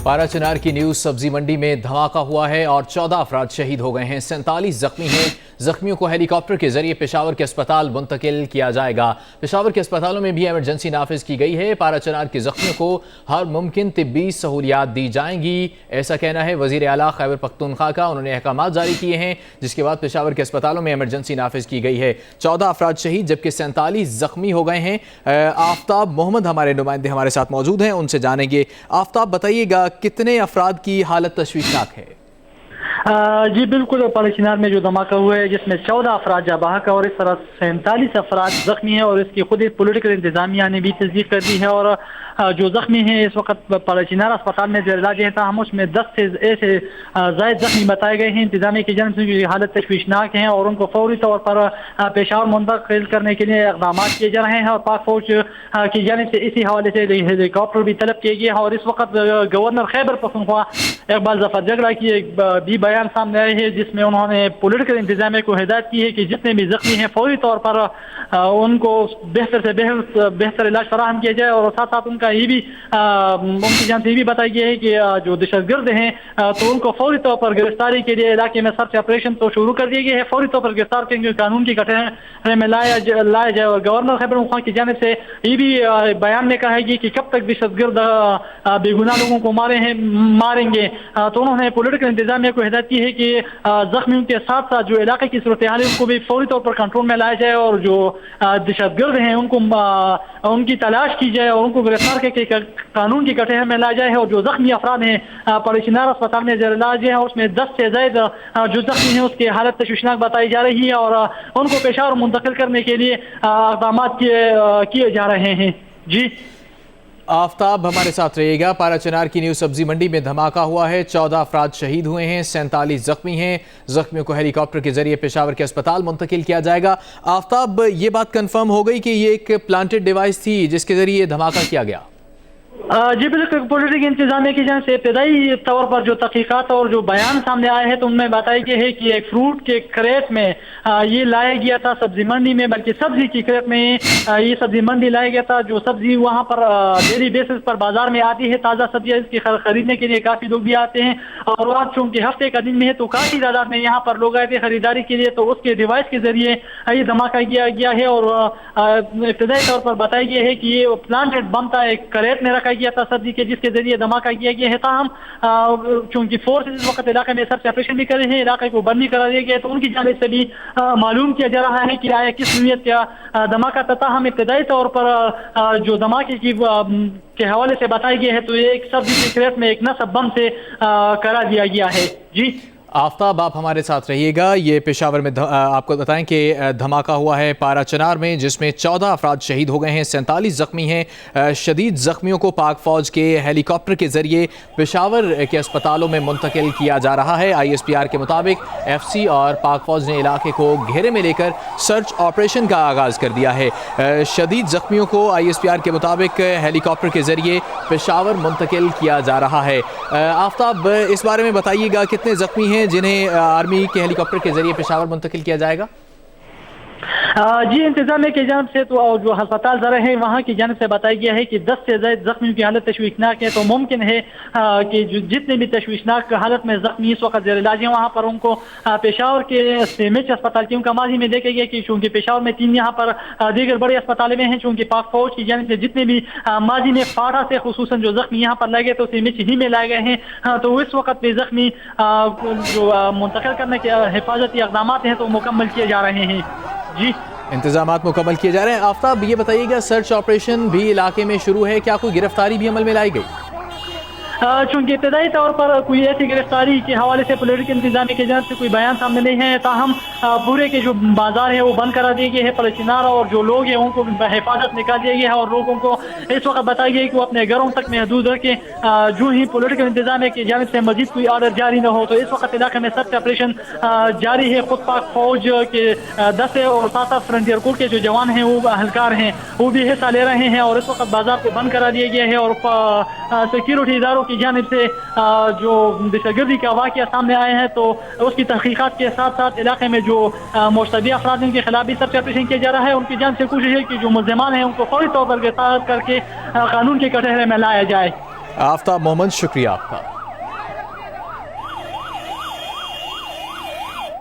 पारा चिनार की न्यूज सब्जी मंडी में धमाका हुआ है और 14 अफराद शहीद हो गए हैं, 47 जख्मी हैं। जख्मियों को हेलीकॉप्टर के जरिए पेशावर के अस्पताल मुंतकिल किया जाएगा। पेशावर के अस्पतालों में भी इमरजेंसी नाफिज की गई है। पारा चिनार के जख्मियों को हर मुमकिन तिब्बी सहूलियात दी जाएंगी, ऐसा कहना है वजीर आला खैबर पख्तूनख्वा का। उन्होंने अहकामात जारी किए हैं, जिसके बाद पेशावर के अस्पतालों में इमरजेंसी नाफिज की गई है। 14 अफराद शहीद जबकि 47 जख्मी हो गए हैं। आफ्ताब मोहम्मद हमारे नुमाइंदे हमारे साथ मौजूद हैं, उनसे जानेंगे। आफ्ताब बताइएगा, कितने अफराद की हालत तशवीशनाक है? जी बिल्कुल, पारा चिनार में जो धमाका हुआ है जिसमें 14 अफराद जाँ बहक और इस तरह 47 अफराद जख्मी हैं और इसकी खुद पोलिटिकल इंतजामिया ने भी तस्दीक कर दी है। और जो जख्मी हैं इस वक्त पारा चिनार अस्पताल में ज़ेर इलाज है, ताहम उसमें 10 से ऐसे ज़ायद जख्मी बताए गए हैं। इंतजामिया की जानब से हालत तशवीशनाक हैं और उनको फौरी तौर पर पेशावर मुंतकिल करने के लिए इक़दाम किए जा रहे हैं। और पाक फौज की जानब से इसी हवाले से हेलीकॉप्टर भी तलब किए गए हैं। और इस वक्त गवर्नर खैबर पख्तूनख्वा इकबाल ज़फ़र जगला की एक भी बयान सामने आए हैं, जिसमें उन्होंने पॉलिटिकल इंतजामिया को हिदायत की है कि जितने भी जख्मी हैं फौरी तौर पर उनको बेहतर से बेहतर इलाज फराहम किया जाए। और साथ साथ उनका ये भी उनकी जान से ये भी बताया गया है कि जो दहशतगर्द हैं तो उनको फौरी तौर पर गिरफ्तारी के लिए इलाके में सर्च ऑपरेशन तो शुरू कर दिए गए हैं। फौरी तौर पर गिरफ्तार करके कानून की कटघरे में लाया जाए। और गवर्नर खैबर पख्तूनख्वा की जानिब से ये भी बयान में कहा है कि कब तक दहशतगर्द बेगुनाह लोगों को मारेंगे। तो उन्होंने पॉलिटिकल इंतजामिया को हिदायत की है कि जख्मियों के साथ साथ जो इलाके की सूरत हाल है उनको भी फौरी तौर पर कंट्रोल में लाया जाए और जो दहशतगर्द हैं उनको उनकी तलाश की जाए और उनको गिरफ्तार करके कानून की कटघरे में लाया जाए। और जो जख्मी अफराद हैं पारा चिनार अस्पताल में ज़ेर इलाज है, उसमें 10 से ज़ायद जो जख्मी हैं उसकी हालत तशवीशनाक बताई जा रही है और उनको पेशावर मुंतकिल करने के लिए इक़दाम किए जा रहे हैं। जी आफ्ताब हमारे साथ रहिएगा। पारा चिनार की न्यूज सब्जी मंडी में धमाका हुआ है, 14 अफराद शहीद हुए हैं, 47 जख्मी हैं। जख्मियों को हेलीकॉप्टर के जरिए पेशावर के अस्पताल मुंतकिल किया जाएगा। आफ्ताब, ये बात कंफर्म हो गई कि ये एक प्लांटेड डिवाइस थी जिसके जरिए धमाका किया गया? जी बिल्कुल, पॉलिटिकल इंतजामिया की जान से इब्तदाई तौर पर जो तहकीकात और जो बयान सामने आए हैं तो उनमें बताया गया है कि एक फ्रूट के क्रेट में ये लाया गया था सब्जी मंडी में, बल्कि सब्जी की क्रेट में ये सब्जी मंडी लाया गया था। जो सब्जी वहाँ पर डेली बेसिस पर बाजार में आती है, ताज़ा सब्जियाँ इसकी खरीदने के लिए काफ़ी लोग भी आते हैं। और आज चूँकि हफ्ते का दिन में है तो काफ़ी तादाद में यहाँ पर लोग आए थे खरीदारी के लिए, तो उसके डिवाइस के जरिए ये धमाका किया गया है। और इब्तदाई तौर पर बताया गया है कि ये प्लांटेड बम था, एक क्रेट में रखा गया था सब्जी के, जिसके जरिए धमाका किया गया है। ताहम चूंकि फोर्स इस वक्त इलाके में सर्च ऑपरेशन भी कर रहे हैं, इलाके को बंद भी करा दिया गया है, तो उनकी जानिब से भी मालूम किया जा रहा है कि आया किस नीयत का धमाका था। हम इब्तदाई तौर पर जो धमाके की के हवाले से बताया गया है तो ये एक सब्जी के क्रेट में एक नस्ब बम से करा दिया गया है। जी आफ्ताब, आप हमारे साथ रहिएगा। ये पेशावर में आपको बताएं कि धमाका हुआ है पारा चिनार में, जिसमें 14 अफराद शहीद हो गए हैं, 47 जख्मी हैं। शदीद जख्मियों को पाक फौज के हेलीकॉप्टर के जरिए पेशावर के अस्पतालों में मुंतकिल किया जा रहा है। ISPR के मुताबिक FC और पाक फौज ने इलाके को घेरे में लेकर सर्च ऑपरेशन का आगाज़ कर दिया है। शदीद जख्मियों को ISPR के मुताबिक हेलीकॉप्टर के जरिए पेशावर मुंतकिल किया जा रहा है। आफ्ताब, इस बारे में बताइएगा, कितने जख्मी हैं जिन्हें आर्मी के हेलीकॉप्टर के जरिए पेशावर मुंतकिल किया जाएगा? जी इंतजामिया की जानब से तो जो अस्पताल ज़रा है वहाँ की जानब से बताया गया है कि 10 से ज़ायद जख्मियों की हालत तशवीशनाक है। तो मुमकिन है कि जो जितने भी तशवीशनाक हालत में जख्मी इस वक्त ज़ेर इलाज हैं वहाँ पर उनको पेशावर के CMH अस्पताल की उनका माजी में देखा गया कि चूँकि पेशावर में 3 यहाँ पर दीगर बड़े अस्पताल में हैं, चूँकि पाक फौज की जानब से जितने भी माजी में फाड़ा से खुसूसन जो जख्मी यहाँ पर लाए गए तो CMH ही में लाए गए हैं। तो इस वक्त भी जख्मी जो मुंतकिल करने के हिफाजती इक़दाम हैं तो मुकम्मल किए जा रहे हैं। जी इंतजामात मुकम्मल किए जा रहे हैं। आफ्ताब, ये बताइएगा, सर्च ऑपरेशन भी इलाके में शुरू है, क्या कोई गिरफ्तारी भी अमल में लाई गई? चूँकि इब्तदाई तौर पर कोई ऐसी गिरफ्तारी के हवाले से पॉलिटिकल इंतजामिया की जानब से कोई बयान सामने नहीं है। ताहम पूरे के जो बाजार है वो बंद करा दिए गए हैं। पारा चिनार और जो लोग हैं उनको हिफाजत निकाल दिया गया है और लोगों को इस वक्त बताया गया है कि वो अपने घरों तक महदूद रखें जो ही पॉलिटिकल इंतजामिया की जानब से मजीद कोई आर्डर जारी न हो। तो इस वक्त इलाके में सर्च ऑपरेशन जारी है। खुद पाक फौज के 10 और 7 फ्रंटियर कोर के जो जवान हैं वो अहलकार हैं वो भी हिस्सा ले रहे हैं और इस वक्त बाजार को बंद करा दिया गया है। और सिक्योरिटी इदारों की जानिब से जो दहशतगर्दी का वाक़या सामने आए हैं तो उसकी तहकीकात के साथ साथ इलाके में जो मुश्तबी अफराद के खिलाफ भी सर्च ऑपरेशन किया जा रहा है। उनकी जानिब से कोशिश है कि जो मुल्ज़िमान हैं उनको फौरी तौर पर गिरफ्तार करके कानून के कटघरे में लाया जाए। آفتاب محمد، شکریہ آپ کا.